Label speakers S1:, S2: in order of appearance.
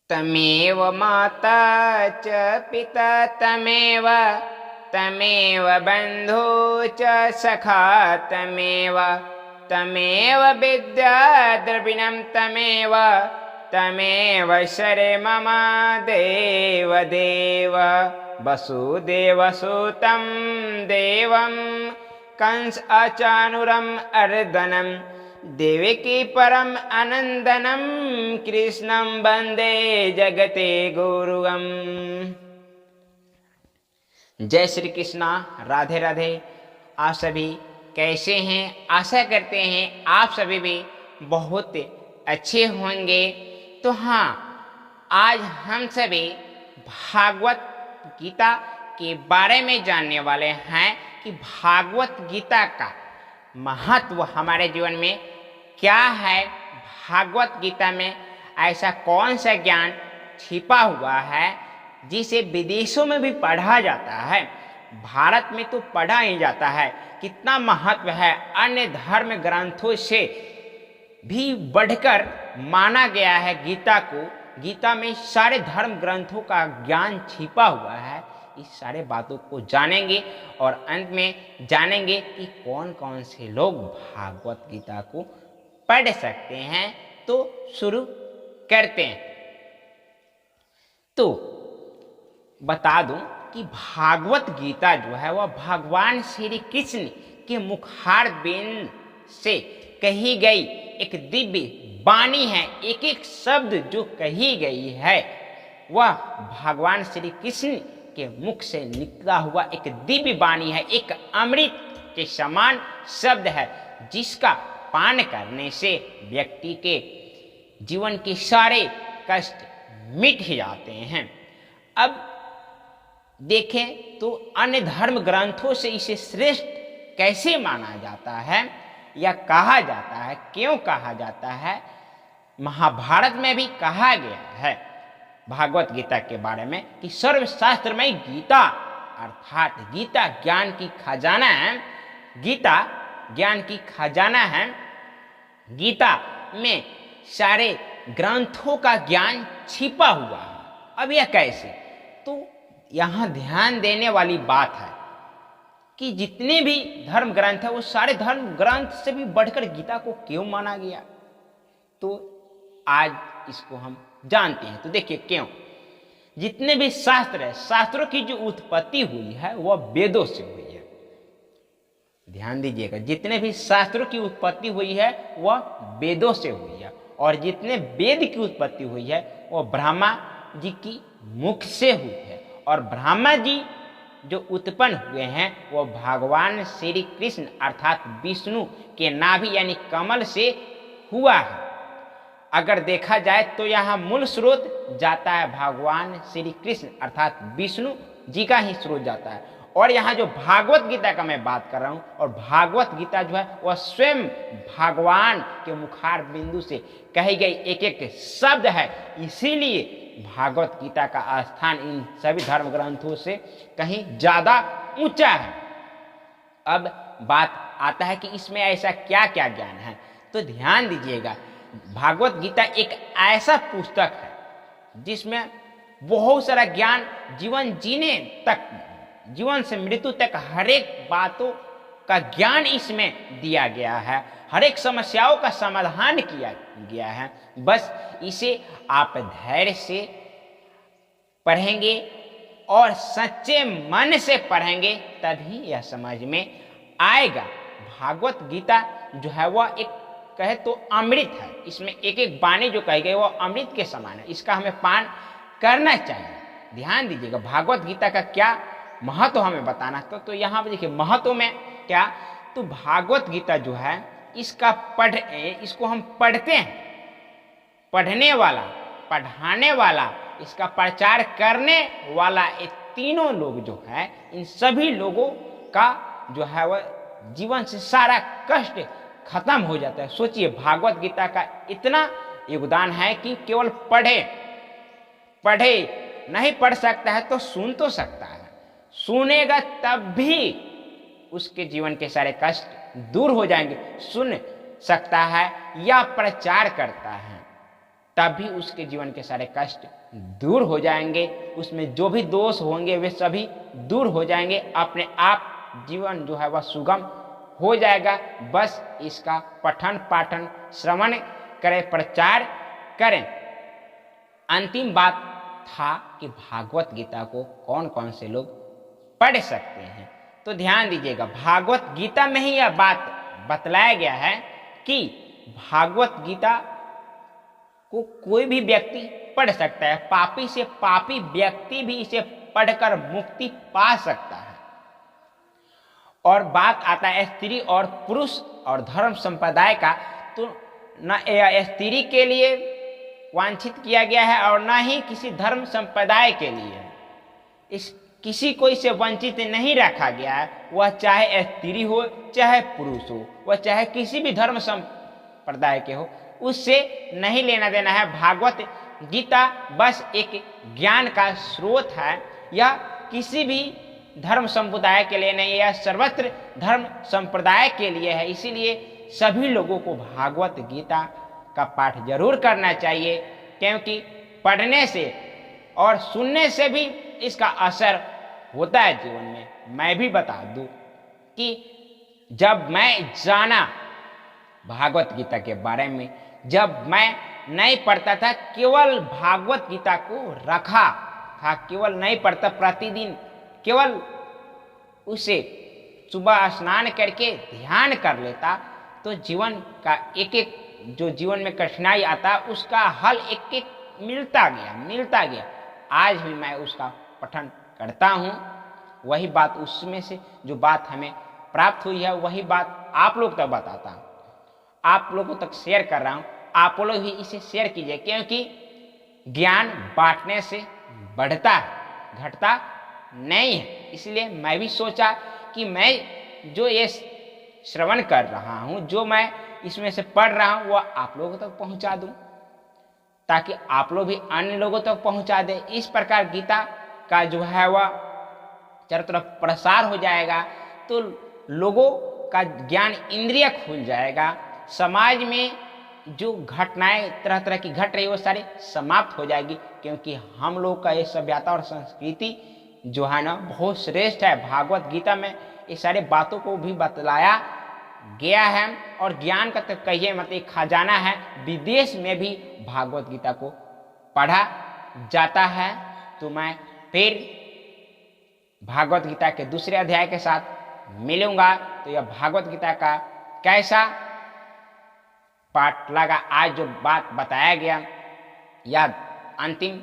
S1: तमेव माता च पिता तमेव तमेव बन्धु च सखा तमेव तमेव विद्या द्रविणं तमेव तमेव शरे मम देवदेव वसुदेवसुतं देवं कंस अचानुरम् अर्दनम् देवकी परम आनंदनम कृष्णम वंदे जगते गुरुम। जय श्री कृष्णा, राधे राधे। आप सभी कैसे हैं? आशा करते हैं आप सभी भी बहुत अच्छे होंगे। तो हाँ, आज हम सभी भागवत गीता के बारे में जानने वाले हैं कि भागवत गीता का महत्व हमारे जीवन में क्या है। भागवत गीता में ऐसा कौन सा ज्ञान छिपा हुआ है जिसे विदेशों में भी पढ़ा जाता है, भारत में तो पढ़ा ही जाता है। कितना महत्व है, अन्य धर्म ग्रंथों से भी बढ़कर माना गया है गीता को। गीता में सारे धर्म ग्रंथों का ज्ञान छिपा हुआ है। इस सारे बातों को जानेंगे और अंत में जानेंगे कि कौन कौन से लोग भागवत गीता को पढ़ सकते हैं। तो शुरू करते हैं। तो बता दूं कि भागवत गीता जो है वह भगवान श्री कृष्ण के मुखारबिंद से कही गई एक दिव्य वाणी है। एक एक शब्द जो कही गई है वह भगवान श्री कृष्ण के मुख से निकला हुआ एक दिव्य वाणी है। एक अमृत के समान शब्द है जिसका पान करने से व्यक्ति के जीवन के सारे कष्ट मिट ही जाते हैं। अब देखें तो अन्य धर्म ग्रंथों से इसे श्रेष्ठ कैसे माना जाता है या कहा जाता है, क्यों कहा जाता है। महाभारत में भी कहा गया है भागवत गीता के बारे में कि सर्वशास्त्रमय गीता अर्थात गीता ज्ञान की खजाना है। गीता ज्ञान की खजाना है। गीता में सारे ग्रंथों का ज्ञान छिपा हुआ है। अब यह कैसे? तो यहाँ ध्यान देने वाली बात है कि जितने भी धर्म ग्रंथ है वो सारे धर्म ग्रंथ से भी बढ़कर गीता को क्यों माना गया। तो आज इसको हम जानते हैं। तो देखिए क्यों। जितने भी शास्त्र है, शास्त्रों की जो उत्पत्ति हुई है वह वेदों से हुई है। ध्यान दीजिएगा, जितने भी शास्त्रों की उत्पत्ति हुई है वह वेदों से हुई है और जितने वेद की उत्पत्ति हुई है वह ब्रह्मा जी की मुख से हुई है। और ब्रह्मा जी जो उत्पन्न हुए हैं वह भगवान श्री कृष्ण अर्थात विष्णु के नाभि यानी कमल से हुआ है। अगर देखा जाए तो यहाँ मूल स्रोत जाता है भगवान श्री कृष्ण अर्थात विष्णु जी का ही स्रोत जाता है। और यहाँ जो भागवत गीता का मैं बात कर रहा हूँ और भागवत गीता जो है वह स्वयं भगवान के मुखार बिंदु से कही गई एक एक शब्द है। इसीलिए भागवत गीता का स्थान इन सभी धर्म ग्रंथों से कहीं ज्यादा ऊंचा है। अब बात आता है कि इसमें ऐसा क्या क्या ज्ञान है। तो ध्यान दीजिएगा, भागवत गीता एक ऐसा पुस्तक है जिसमें बहुत सारा ज्ञान जीवन जीने तक, जीवन से मृत्यु तक हर एक बातों का ज्ञान इसमें दिया गया है। हर एक समस्याओं का समाधान किया गया है। बस इसे आप धैर्य से पढ़ेंगे और सच्चे मन से पढ़ेंगे तभी यह समझ में आएगा। भागवत गीता जो है वह एक कहे तो अमृत है। इसमें एक एक वाणी जो कही गई वो अमृत के समान है। इसका हमें पान करना चाहिए। ध्यान दीजिएगा, भागवत गीता का क्या महत्व हमें बताना। तो यहाँ पर देखिए महत्व में क्या, तो भागवत गीता जो है इसको हम पढ़ते हैं। पढ़ने वाला, पढ़ाने वाला, इसका प्रचार करने वाला, ये तीनों लोग जो है इन सभी लोगों का जो है वह जीवन से सारा कष्ट खत्म हो जाता है। सोचिए, भागवत गीता का इतना योगदान है कि केवल पढ़े नहीं पढ़ सकता है तो सुन तो सकता है। सुनेगा तब भी उसके जीवन के सारे कष्ट दूर हो जाएंगे। सुन सकता है या प्रचार करता है तब भी उसके जीवन के सारे कष्ट दूर हो जाएंगे, उसमें जो भी दोष होंगे वे सभी दूर हो जाएंगे, अपने आप जीवन जो है वह सुगम हो जाएगा। बस इसका पठन पाठन श्रवण करें, प्रचार करें। अंतिम बात था कि भागवत गीता को कौन कौन से लोग पढ़ सकते हैं। तो ध्यान दीजिएगा, भागवत गीता में ही यह बात बतलाया गया है कि भागवत गीता को कोई भी व्यक्ति पढ़ सकता है, पापी से पापी व्यक्ति भी इसे पढ़कर मुक्ति पा सकता है। और बात आता है स्त्री और पुरुष और धर्म संप्रदाय का, तो न स्त्री के लिए वांछित किया गया है और न ही किसी धर्म संप्रदाय के लिए। इस किसी को इससे वंचित नहीं रखा गया है, वह चाहे स्त्री हो चाहे पुरुष हो, वह चाहे किसी भी धर्म संप्रदाय के हो, उससे नहीं लेना देना है। भागवत गीता बस एक ज्ञान का स्रोत है, यह किसी भी धर्म संप्रदाय के लिए नहीं, यह सर्वत्र धर्म संप्रदाय के लिए है। इसीलिए सभी लोगों को भागवत गीता का पाठ जरूर करना चाहिए, क्योंकि पढ़ने से और सुनने से भी इसका असर होता है जीवन में। मैं भी बता दूं कि जब मैं जाना भागवत गीता के बारे में, जब मैं नहीं पढ़ता था, केवल भागवत गीता को रखा था, केवल नहीं पढ़ता, प्रतिदिन केवल उसे सुबह स्नान करके ध्यान कर लेता, तो जीवन का एक एक जो जीवन में कठिनाई आता उसका हल एक एक मिलता गया। आज भी मैं उसका पठन करता हूँ। वही बात उसमें से जो बात हमें प्राप्त हुई है, वही बात आप लोग तक बताता हूँ, आप लोगों तक शेयर कर रहा हूँ। आप लोग भी इसे शेयर कीजिए, क्योंकि ज्ञान बांटने से बढ़ता है, घटता नहीं है। इसलिए मैं भी सोचा कि मैं जो ये श्रवण कर रहा हूँ, जो मैं इसमें से पढ़ रहा हूँ, वह आप लोगों तक पहुँचा दूँ, ताकि आप लोग भी अन्य लोगों तक पहुँचा दें। इस प्रकार गीता का जो है वह चारों तरफ प्रसार हो जाएगा, तो लोगों का ज्ञान इंद्रिय खुल जाएगा। समाज में जो घटनाएं तरह तरह की घट रही वो सारी समाप्त हो जाएगी, क्योंकि हम लोग का ये सभ्यता और संस्कृति जो है ना बहुत श्रेष्ठ है। भागवत गीता में ये सारे बातों को भी बतलाया गया है, और ज्ञान का तो कहिए मत एक खजाना है। विदेश में भी भागवत गीता को पढ़ा जाता है। तो मैं फिर भागवत गीता के दूसरे अध्याय के साथ मिलूंगा। तो यह भागवत गीता का कैसा पाठ लगा, आज जो बात बताया गया, यह अंतिम